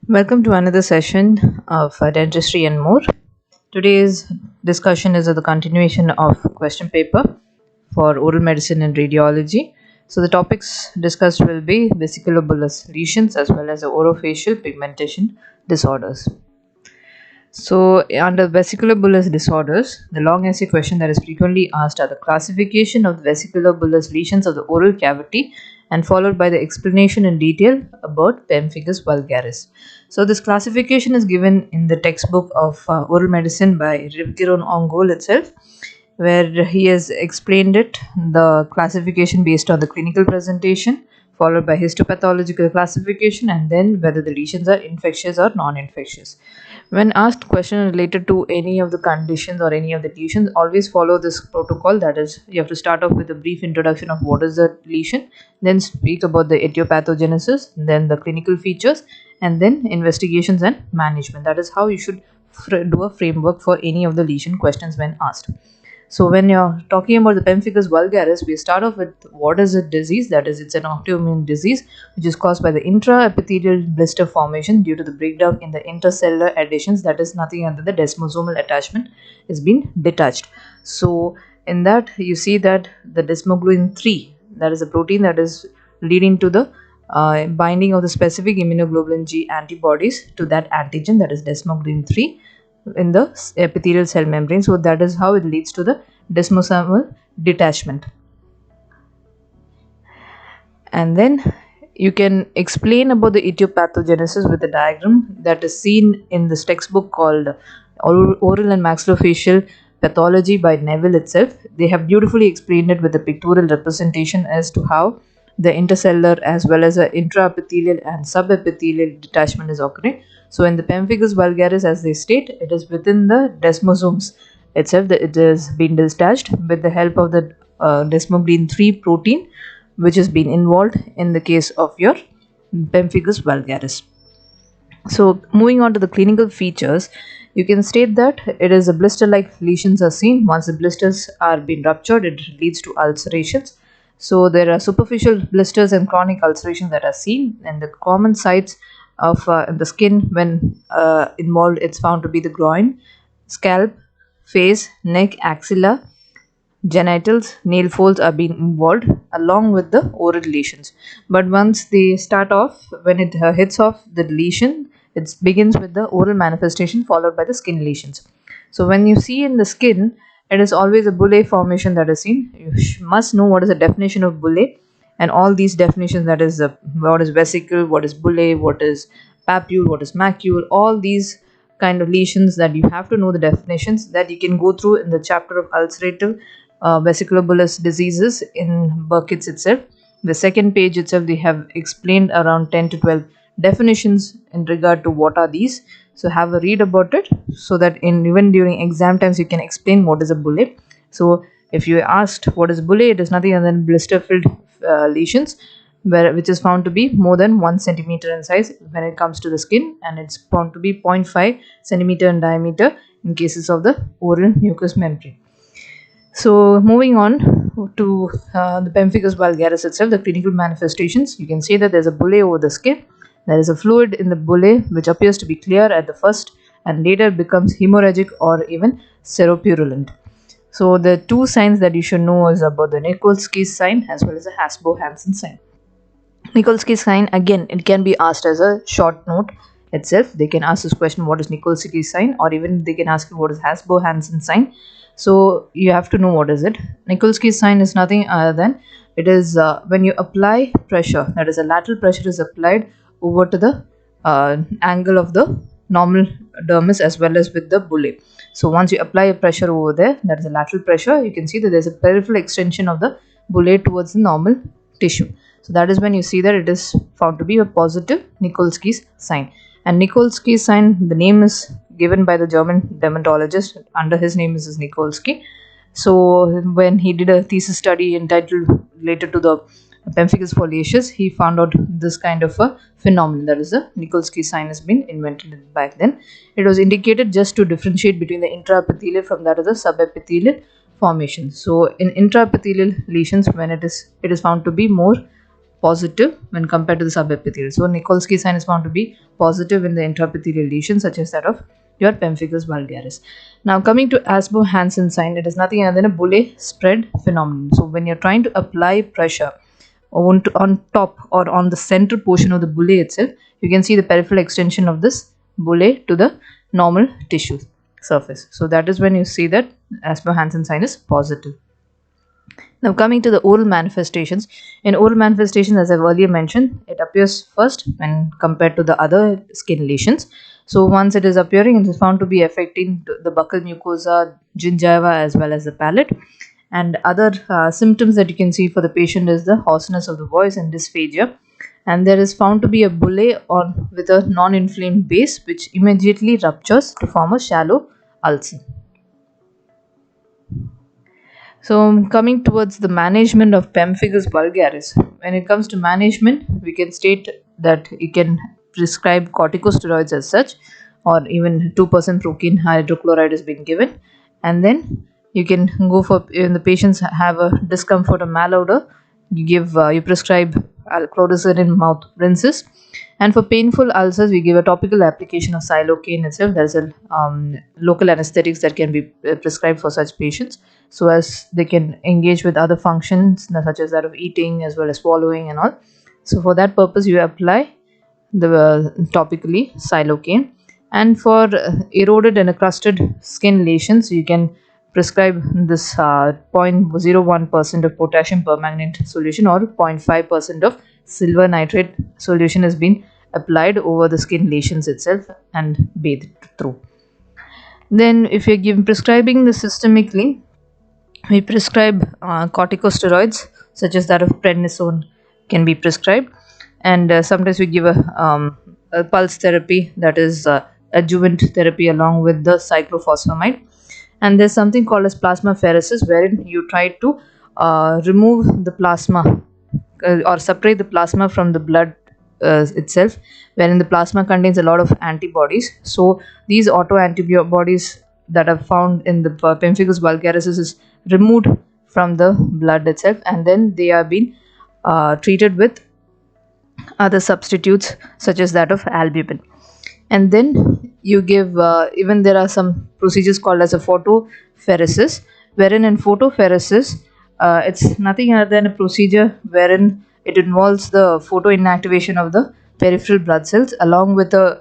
Welcome to another session of dentistry and more. Today's discussion is the continuation of question paper for oral medicine and radiology. So the topics discussed will be vesiculobullous lesions as well as the orofacial pigmentation disorders. So under vesiculobullous disorders, the long essay question that is frequently asked are the classification of the vesiculobullous lesions of the oral cavity and followed by the explanation in detail about Pemphigus vulgaris. So this classification is given in the textbook of oral medicine by Rivkiron Ongol itself, where he has explained it, the classification based on the clinical presentation, followed by histopathological classification, and then whether the lesions are infectious or non-infectious. When asked question related to any of the conditions or any of the lesions, always follow this protocol. That is, you have to start off with a brief introduction of what is the lesion, then speak about the etiopathogenesis, then the clinical features, and then investigations and management. That is how you should do a framework for any of the lesion questions when asked. So when you're talking about the Pemphigus vulgaris, we start off with what is a disease. That is, it's an autoimmune disease which is caused by the intraepithelial blister formation due to the breakdown in the intercellular adhesions. That is nothing other than the desmosomal attachment is being detached. So in that you see that the desmoglein 3, that is a protein that is leading to the binding of the specific immunoglobulin G antibodies to that antigen, that is desmoglein 3, in the epithelial cell membrane. So that is how it leads to the desmosomal detachment. And then you can explain about the etiopathogenesis with a diagram that is seen in this textbook called Oral and Maxillofacial Pathology by Neville itself. They have beautifully explained it with a pictorial representation as to how the intercellular as well as the intraepithelial and subepithelial detachment is occurring. So in the Pemphigus vulgaris, as they state, it is within the desmosomes itself that it is being detached with the help of the desmoglein 3 protein, which has been involved in the case of your Pemphigus vulgaris. So moving on to the clinical features, you can state that it is a blister-like lesions are seen. Once the blisters are being ruptured, it leads to ulcerations. So there are superficial blisters and chronic ulcerations that are seen, and the common sites of the skin when involved, it's found to be the groin, scalp, face, neck, axilla, genitals, nail folds are being involved along with the oral lesions. But once they start off, when it hits off the lesion, it begins with the oral manifestation followed by the skin lesions. So when you see in the skin, it is always a bullae formation that is seen. You must know what is the definition of bullae, and all these definitions, that is what is vesicle, what is bullae, what is papule, what is macule, all these kind of lesions that you have to know the definitions, that you can go through in the chapter of ulcerative vesiculobullous diseases in Burkitt's itself. The second page itself, they have explained around 10 to 12 definitions in regard to what are these. So have a read about it, so that even during exam times you can explain what is a bullae. So if you asked what is bullae, it is nothing other than blister filled lesions which is found to be more than 1 centimeter in size when it comes to the skin, and it's found to be 0.5 centimeter in diameter in cases of the oral mucous membrane. So moving on to the Pemphigus vulgaris itself, the clinical manifestations, you can say that there's a bullae over the skin. There is a fluid in the bullae which appears to be clear at the first and later becomes hemorrhagic or even seropurulent. So the two signs that you should know is about the Nikolsky's sign as well as the Hasbo-Hansen sign. Nikolsky's sign, again, it can be asked as a short note itself. They can ask this question, what is Nikolsky's sign, or even they can ask you what is Hasbo-Hansen sign. So you have to know what is it. Nikolsky's sign is nothing other than, it is when you apply pressure, that is a lateral pressure is applied over to the angle of the normal dermis as well as with the bullae. So once you apply a pressure over there, that is a lateral pressure, you can see that there is a peripheral extension of the bullae towards the normal tissue. So that is when you see that it is found to be a positive Nikolsky's sign. And Nikolsky's sign, the name is given by the German dermatologist. Under his name is Nikolsky. So when he did a thesis study entitled related to the Pemphigus foliaceus, he found out this kind of a phenomenon, that is the Nikolsky sign has been invented back then. It was indicated just to differentiate between the intraepithelial from that of the subepithelial formation. So in intraepithelial lesions, when it is found to be more positive when compared to the subepithelial. So Nikolsky sign is found to be positive in the intraepithelial lesions such as that of your Pemphigus vulgaris. Now coming to Asbo-Hansen sign, it is nothing other than a bulle spread phenomenon. So when you're trying to apply pressure on top or on the center portion of the bulle itself, you can see the peripheral extension of this bulle to the normal tissue surface. So that is when you see that Asbo-Hansen sign is positive. Now coming to the oral manifestations. In oral manifestations, as I've earlier mentioned, it appears first when compared to the other skin lesions. So once it is appearing, it is found to be affecting the buccal mucosa, gingiva as well as the palate. And other symptoms that you can see for the patient is the hoarseness of the voice and dysphagia. And there is found to be a bulle with a non-inflamed base which immediately ruptures to form a shallow ulcer. So coming towards the management of Pemphigus vulgaris, when it comes to management, we can state that you can prescribe corticosteroids as such, or even 2% protein hydrochloride is being given, and then you can go for, when the patients have a discomfort or malodor, you prescribe chlorosine mouth rinses. And for painful ulcers, we give a topical application of xylocaine itself. There's a local anesthetics that can be prescribed for such patients, so as they can engage with other functions such as that of eating as well as swallowing and all. So for that purpose, you apply the topically xylocaine. And for eroded and crusted skin lesions, you can prescribe this 0.01% of potassium permanganate solution or 0.5% of silver nitrate solution has been applied over the skin lesions itself and bathed through. Then if you're prescribing the systemically, we prescribe corticosteroids such as that of prednisone can be prescribed, and sometimes we give a pulse therapy, that is adjuvant therapy along with the cyclophosphamide. And there's something called as plasmapheresis, wherein you try to remove the plasma or separate the plasma from the blood itself, wherein the plasma contains a lot of antibodies. So these autoantibodies that are found in the Pemphigus vulgaris is removed from the blood itself, and then they are being treated with other substitutes such as that of albumin. And then you give even there are some procedures called as a photopheresis, wherein in photopheresis it's nothing other than a procedure wherein it involves the photoinactivation of the peripheral blood cells along with a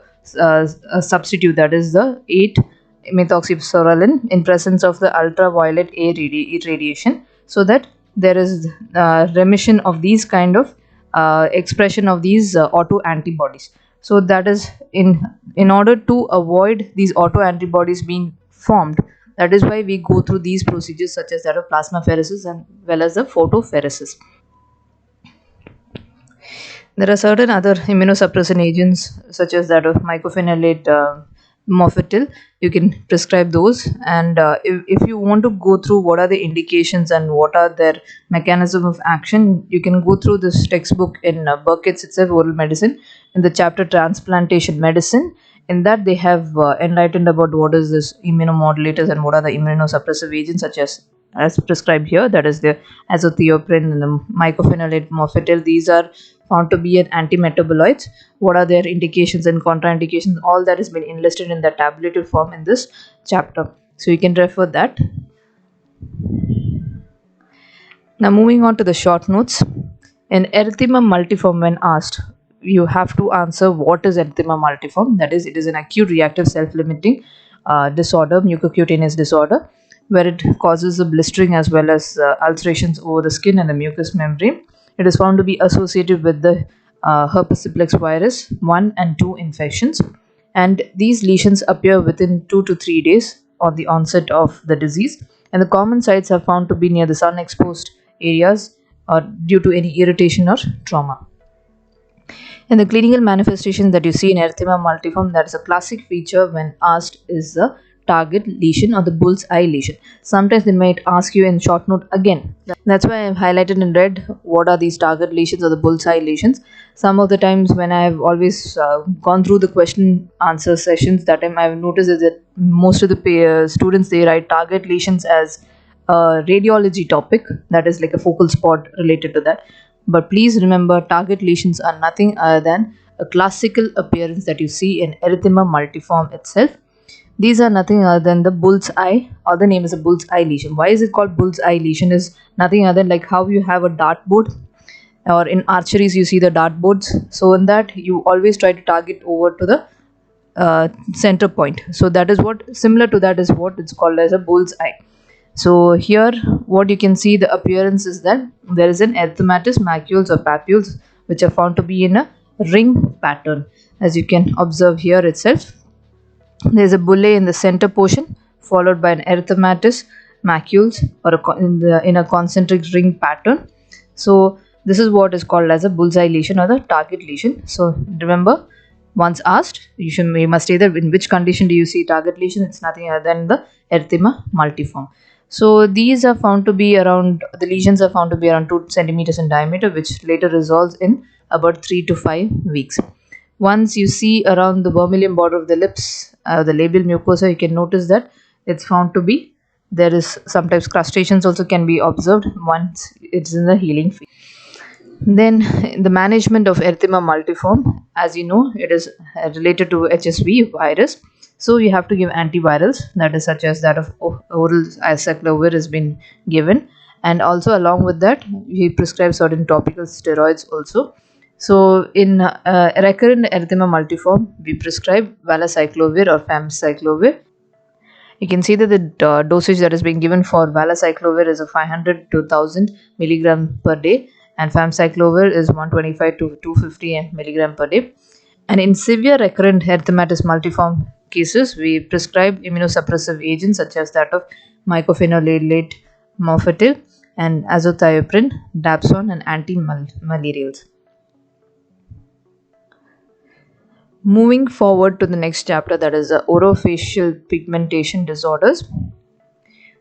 substitute, that is the 8-methoxypsorelin, in presence of the ultraviolet A radiation, so that there is remission of these kind of expression of these autoantibodies. So that is in order to avoid these autoantibodies being formed, that is why we go through these procedures such as that of plasmapheresis and well as the photopheresis. There are certain other immunosuppressant agents such as that of mycophenolate mofetil. You can prescribe those, and if you want to go through what are the indications and what are their mechanism of action, you can go through this textbook in Burkitt's itself, Oral Medicine, in the chapter Transplantation Medicine. In that they have enlightened about what is this immunomodulators and what are the immunosuppressive agents such as prescribed here, that is the azathioprine and the mycophenolate mofetil. These are found to be an antimetabolites. What are their indications and contraindications, all that has been enlisted in the tabulated form in this chapter, so you can refer that. Now moving on to the short notes. In erythema multiforme, when asked, you have to answer what is erythema multiforme. That is, it is an acute reactive self-limiting disorder, mucocutaneous disorder, where it causes a blistering as well as ulcerations over the skin and the mucous membrane. It is found to be associated with the herpes simplex virus 1 and 2 infections, and these lesions appear within 2 to 3 days on the onset of the disease, and the common sites are found to be near the sun exposed areas or due to any irritation or trauma. And the clinical manifestation that you see in erythema multiforme, that is a classic feature when asked, is the target lesion or the bull's eye lesion. Sometimes they might ask you in short note again. That's why I've highlighted in red what are these target lesions or the bull's eye lesions. Some of the times when I've always gone through the question answer sessions, that time I've noticed is that most of the students, they write target lesions as a radiology topic, that is like a focal spot related to that. But please remember, target lesions are nothing other than a classical appearance that you see in erythema multiforme itself. These are nothing other than the bull's eye, or the name is a bull's eye lesion. Why is it called bull's eye lesion? Is nothing other than like how you have a dartboard, or in archeries you see the dartboards. So in that you always try to target over to the center point. So that is what, similar to that is what it's called as a bull's eye. So here what you can see the appearance is that there is an erythematous macules or papules which are found to be in a ring pattern. As you can observe here itself, there is a bullae in the center portion followed by an erythematous macules or in a concentric ring pattern. So this is what is called as a bullseye lesion or the target lesion. So remember, once asked, you must say that in which condition do you see target lesion. It's nothing other than the erythema multiforme. So these are found to be around, the lesions are found to be around 2 centimeters in diameter, which later resolves in about 3 to 5 weeks. Once you see around the vermilion border of the lips, the labial mucosa, you can notice that it's found to be, there is sometimes crustaceans also can be observed once it's in the healing phase. Then the management of erythema multiforme, as you know, it is related to HSV virus. So you have to give antivirals, that is such as that of oral acyclovir has been given, and also along with that we prescribe certain topical steroids also. So in recurrent erythema multiforme, we prescribe valacyclovir or famciclovir. You can see that the dosage that is being given for valacyclovir is a 500 to 1000 milligram per day, and famciclovir is 125 to 250 milligram per day. And in severe recurrent erythematous multiforme cases, we prescribe immunosuppressive agents such as that of mycophenolate mofetil and azathioprine, dapsone, and antimalarials. Moving forward to the next chapter, that is the orofacial pigmentation disorders.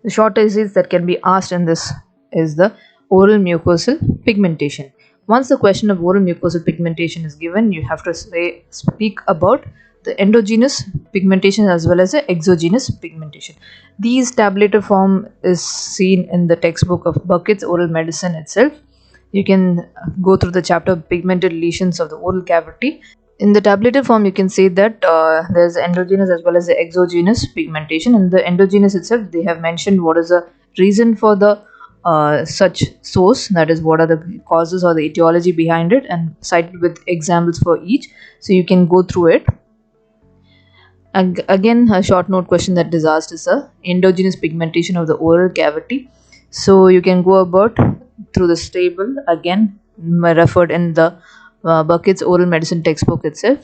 The short disease that can be asked in this is the oral mucosal pigmentation. Once the question of oral mucosal pigmentation is given, you have to speak about the endogenous pigmentation as well as the exogenous pigmentation. These tabulated form is seen in the textbook of Burkitt's Oral Medicine itself. You can go through the chapter pigmented lesions of the oral cavity. In the tabulated form, you can say that there is endogenous as well as the exogenous pigmentation. In the endogenous itself, they have mentioned what is the reason for the such source, that is what are the causes or the etiology behind it, and cited with examples for each. So you can go through it. And again, a short note question that is asked is the endogenous pigmentation of the oral cavity. So you can go about through this table, again referred in the Burkitt's Oral Medicine textbook itself.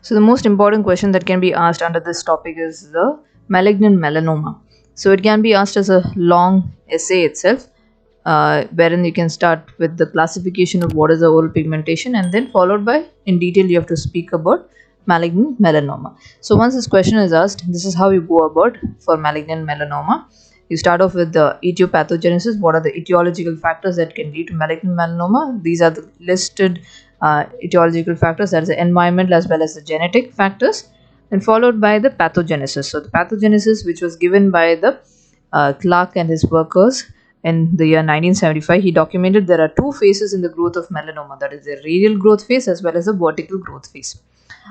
So the most important question that can be asked under this topic is the malignant melanoma. So it can be asked as a long essay itself, wherein you can start with the classification of what is the oral pigmentation, and then followed by in detail you have to speak about malignant melanoma. So once this question is asked, this is how you go about for malignant melanoma. You start off with the etiopathogenesis. What are the etiological factors that can lead to malignant melanoma? These are the listed etiological factors, that is the environmental as well as the genetic factors, and followed by the pathogenesis. So the pathogenesis, which was given by the Clark and his workers in the year 1975, he documented there are two phases in the growth of melanoma, that is the radial growth phase as well as the vertical growth phase.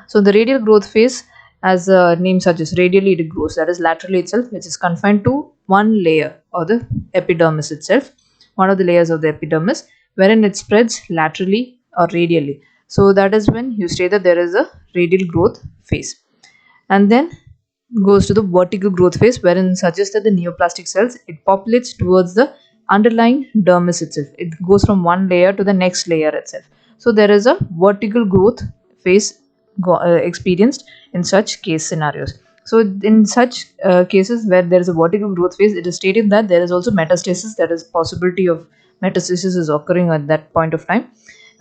So the radial growth phase, as the name suggests, radially it grows, that is laterally itself, which is confined to one layer or the epidermis itself, one of the layers of the epidermis, wherein it spreads laterally or radially. So that is when you say that there is a radial growth phase. And then goes to the vertical growth phase, wherein suggests that the neoplastic cells, it populates towards the underlying dermis itself. It goes from one layer to the next layer itself. So there is a vertical growth phase experienced in such case scenarios. So in such cases where there is a vertical growth phase, it is stated that there is also metastasis, that is possibility of metastasis is occurring at that point of time,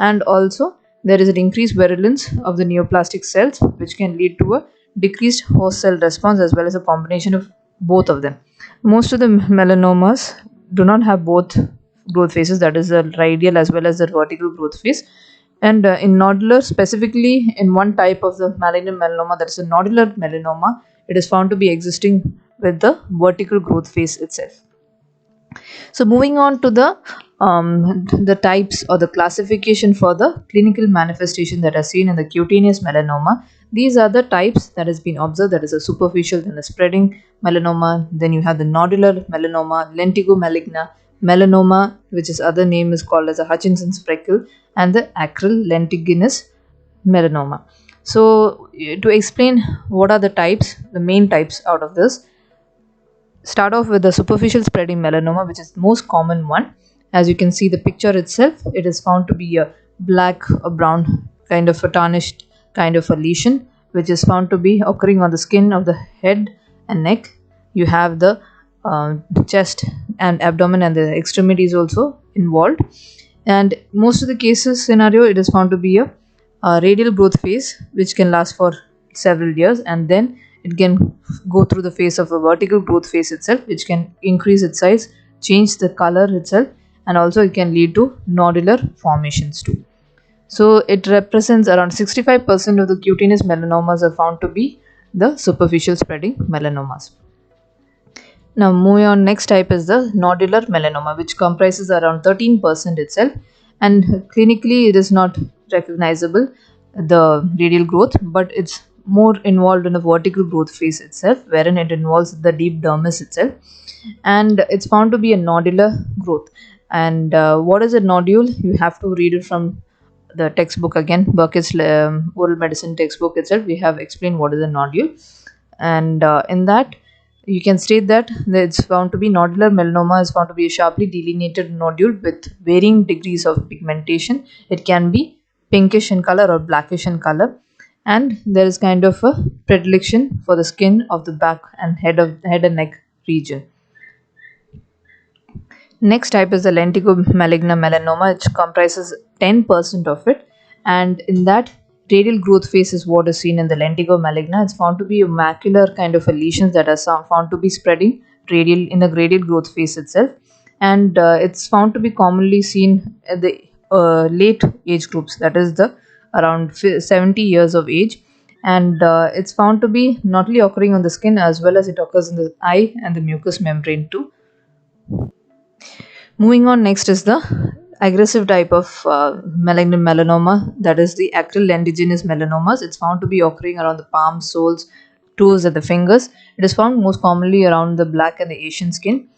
and also there is an increased virulence of the neoplastic cells, which can lead to a decreased host cell response as well as a combination of both of them. Most of the melanomas do not have both growth phases, that is the radial as well as the vertical growth phase. And in nodular, specifically in one type of the malignant melanoma, that is a nodular melanoma, it is found to be existing with the vertical growth phase itself. So moving on to the types or the classification for the clinical manifestation that are seen in the cutaneous melanoma. These are the types that has been observed. That is a superficial, then a spreading melanoma. Then you have the nodular melanoma, lentigo maligna, melanoma, which is other name is called as a Hutchinson's freckle, and the acral lentiginous melanoma. So to explain what are the types, the main types out of this, start off with the superficial spreading melanoma, which is the most common one. As you can see the picture itself, it is found to be a black or brown kind of a tarnished kind of a lesion, which is found to be occurring on the skin of the head and neck. You have the chest and abdomen and the extremities also involved, and most of the cases scenario, it is found to be a radial growth phase which can last for several years, and then it can go through the phase of a vertical growth phase itself, which can increase its size, change the color itself, and also it can lead to nodular formations too. So it represents around 65% of the cutaneous melanomas are found to be the superficial spreading melanomas. Now moving on, next type is the nodular melanoma, which comprises around 13% itself, and clinically it is not recognizable the radial growth, but it's more involved in the vertical growth phase itself, wherein it involves the deep dermis itself, and it's found to be a nodular growth. And what is a nodule? You have to read it from the textbook again, Burkitt's oral medicine textbook itself. We have explained what is a nodule, and in that you can state that it's found to be nodular melanoma is found to be a sharply delineated nodule with varying degrees of pigmentation. It can be pinkish in color or blackish in color, and there is kind of a predilection for the skin of the back and head and neck region. Next type is the lentigo maligna melanoma, which comprises 10% of it, and in that radial growth phase is what is seen in the lentigo maligna. It's found to be a macular kind of a lesions that are found to be spreading radial in the radial growth phase itself, and it's found to be commonly seen at the late age groups, that is the around 70 years of age, and it's found to be not only occurring on the skin as well as it occurs in the eye and the mucous membrane too. Moving on, next is the aggressive type of malignant melanoma, that is the acral lentiginous melanomas. It's found to be occurring around the palms, soles, toes, and the fingers. It is found most commonly around the black and the Asian skin,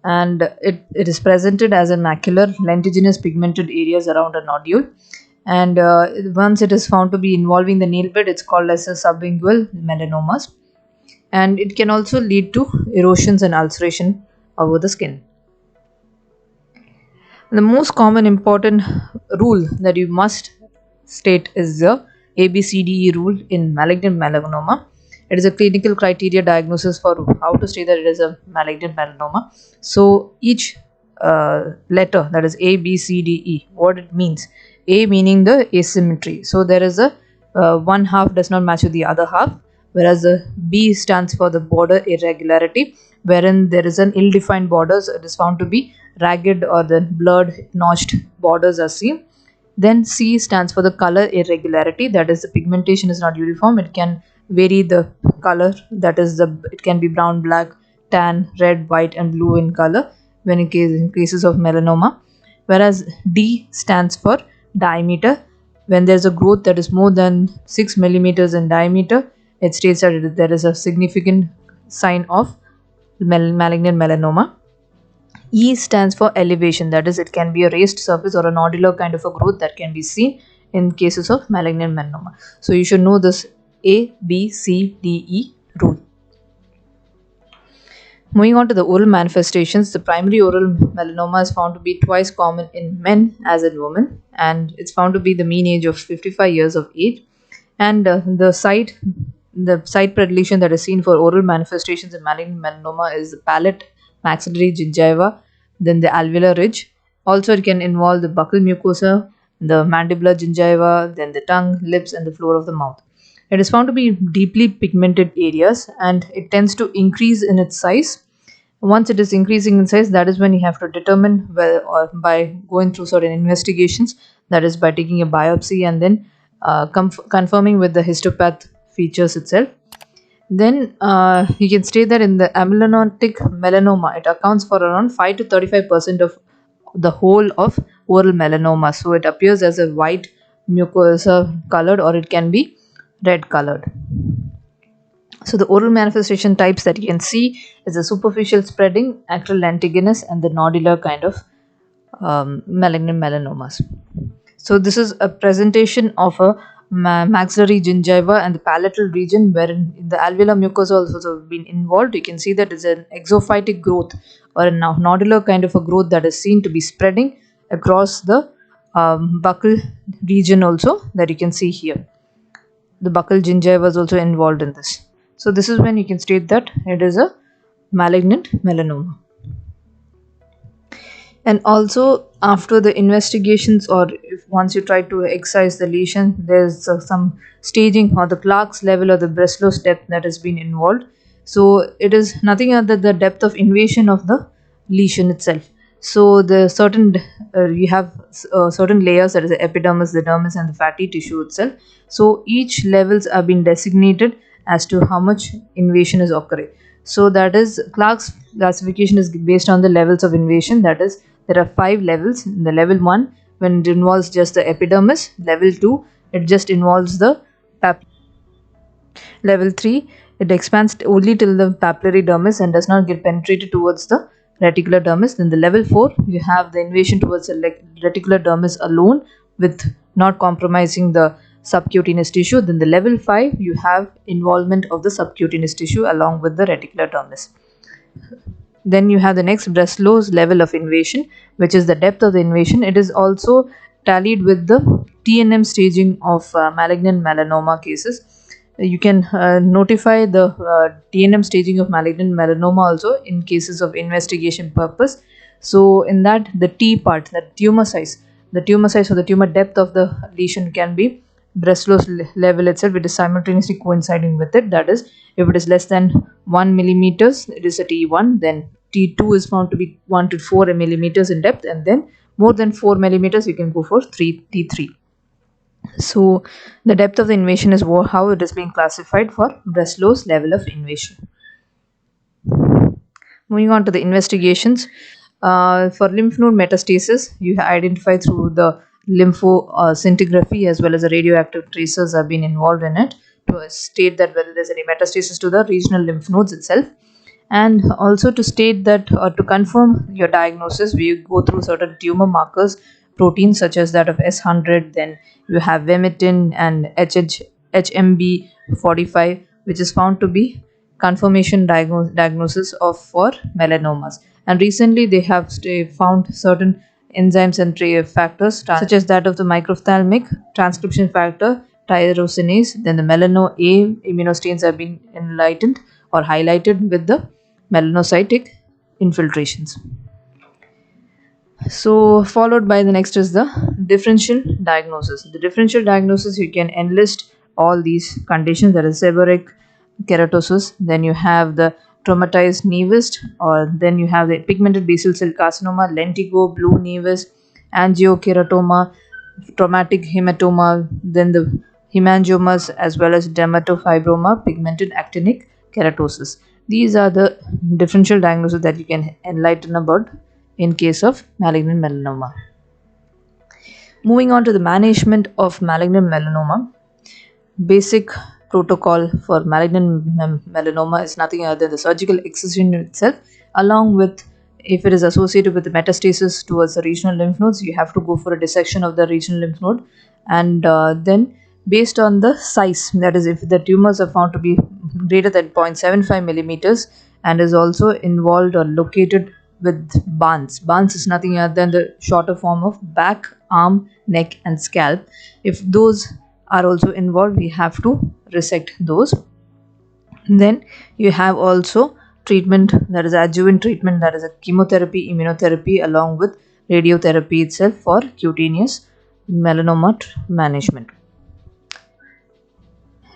and it is presented as a macular lentiginous pigmented areas around a nodule. And once it is found to be involving the nail bed, it's called as a sublingual melanomas, and it can also lead to erosions and ulceration over the skin. The most common important rule that you must state is the ABCDE rule in malignant melanoma. It is a clinical criteria diagnosis for how to say that it is a malignant melanoma. So each letter, that is A, B, C, D, E, what it means. A meaning the asymmetry. So there is a one half does not match with the other half, whereas the B stands for the border irregularity, wherein there is an ill-defined borders. It is found to be ragged or the blurred notched borders are seen. Then C stands for the color irregularity, that is the pigmentation is not uniform. It can vary the color, that is it can be brown, black, tan, red, white, and blue in color when in cases of melanoma. Whereas D stands for diameter. When there is a growth that is more than 6 millimeters in diameter, it states that there is a significant sign of malignant melanoma. E stands for elevation, that is it can be a raised surface or a nodular kind of a growth that can be seen in cases of malignant melanoma. So you should know this A, B, C, D, E rule. Moving on to the oral manifestations, the primary oral melanoma is found to be twice common in men as in women, and it's found to be the mean age of 55 years of age. And the site predilection that is seen for oral manifestations in malignant melanoma is the palate, maxillary, gingiva, then the alveolar ridge. Also, it can involve the buccal mucosa, the mandibular gingiva, then the tongue, lips, and the floor of the mouth. It is found to be deeply pigmented areas, and it tends to increase in its size. Once it is increasing in size, that is when you have to determine whether, or by going through certain investigations, that is by taking a biopsy and then confirming with the histopath features itself. Then you can state that in the amylonotic melanoma, it accounts for around 5 to 35% of the whole of oral melanoma. So it appears as a white mucosa colored, or it can be red colored. So the oral manifestation types that you can see is the superficial spreading, acral lentiginous, and the nodular kind of malignant melanomas. So this is a presentation of a maxillary gingiva and the palatal region, wherein the alveolar mucosa also been involved. You can see that it's an exophytic growth or a nodular kind of a growth that is seen to be spreading across the buccal region also, that you can see here. The buccal gingiva is also involved in this. So this is when you can state that it is a malignant melanoma. And also, after the investigations, or if once you try to excise the lesion, there's some staging or the Clark's level or the Breslow's depth that has been involved. So it is nothing other than the depth of invasion of the lesion itself. So the certain you have certain layers, that is the epidermis, the dermis, and the fatty tissue itself. So each levels are being designated as to how much invasion is occurring. So that is, Clark's classification is based on the levels of invasion. That is, there are 5 levels. The level 1, when it involves just the epidermis. Level 2, it just involves the level 3, it expands only till the papillary dermis and does not get penetrated towards the reticular dermis. Then the level 4, you have the invasion towards the reticular dermis alone with not compromising the subcutaneous tissue. Then the level 5, you have involvement of the subcutaneous tissue along with the reticular dermis. Then you have the next, Breslow's level of invasion, which is the depth of the invasion. It is also tallied with the TNM staging of malignant melanoma cases. You can notify the TNM staging of malignant melanoma also in cases of investigation purpose. So in that, the T part, that tumor size or the tumor depth of the lesion can be Breslow's level itself. It is simultaneously coinciding with it. That is, if it is less than 1 millimeters, it is a T1. Then T2 is found to be 1 to 4 millimeters in depth, and then more than 4 millimeters, you can go for T3. So the depth of the invasion is how it is being classified for Breslow's level of invasion. Moving on to the investigations. For lymph node metastasis, you identify through the lymphoscintigraphy as well as the radioactive tracers have been involved in it to state that whether there's any metastasis to the regional lymph nodes itself. And also to state that, or to confirm your diagnosis, we go through certain tumor markers, proteins such as that of S100, then you have vimentin and HMB45, which is found to be confirmation diagnosis of for melanomas. And recently they have found certain enzymes and factors such as that of the microphthalmic transcription factor, tyrosinase. Then the melano A immunostains have been enlightened or highlighted with the melanocytic infiltrations. So followed by the next is the differential diagnosis. The differential diagnosis, you can enlist all these conditions, that is seborrheic keratosis, then you have the traumatized nevus, or then you have the pigmented basal cell carcinoma, lentigo, blue nevus, angiokeratoma, traumatic hematoma, then the hemangiomas, as well as dermatofibroma, pigmented actinic keratosis. These are the differential diagnoses that you can enlighten about in case of malignant melanoma. Moving on to the management of malignant melanoma. Basic protocol for malignant melanoma is nothing other than the surgical excision itself, along with, if it is associated with the metastasis towards the regional lymph nodes, you have to go for a dissection of the regional lymph node. And then based on the size, that is, if the tumors are found to be greater than 0.75 millimeters and is also involved or located with barns. Barns is nothing other than the shorter form of back, arm, neck, and scalp. If those are also involved, we have to resect those. Then you have also treatment, that is adjuvant treatment, that is a chemotherapy, immunotherapy, along with radiotherapy itself for cutaneous melanoma management.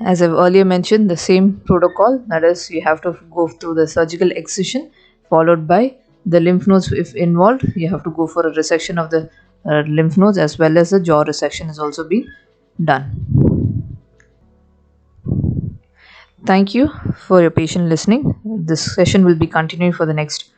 As I've earlier mentioned, the same protocol, that is, you have to go through the surgical excision followed by the lymph nodes. If involved, you have to go for a resection of the lymph nodes, as well as the jaw resection is also being done. Thank you for your patient listening. This session will be continuing for the next